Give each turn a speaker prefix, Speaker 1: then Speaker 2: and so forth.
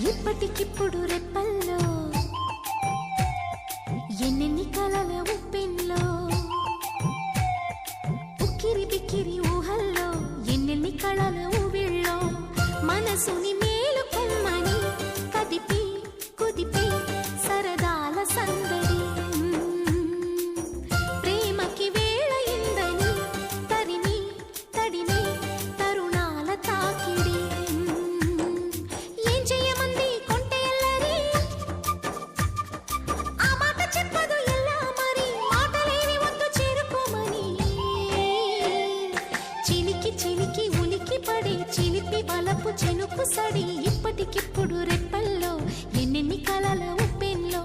Speaker 1: ఇప్పటికిప్పుడు రెప్పల్లో ఎన్నెన్ని కలల ఉప్పెన్లో ఉక్కిరి బిక్కిరి ఊహల్లో ఎన్నెన్ని కళల ఊవిళ్ళో మనసుని మేలుకొమ్మని కదిపి కుదిపి సరదాల సందడి ప్రేమకి వేళయిందని తరిమి తడిమి తరుణాల తాకిడి ఏం చెయ్యమంది కొంటె ఎల్లరి ఆ మాట చెప్పదు ఎలా మరి మాటలేని వద్దు చేరుకోమని చిలికి చిలికి ఉలికి పడి చిలిపి బలపు చెనుకు సడి ఇప్పటికిప్పుడు రెప్పల్లో ఎన్నెన్ని కలల ఉప్పెన్లో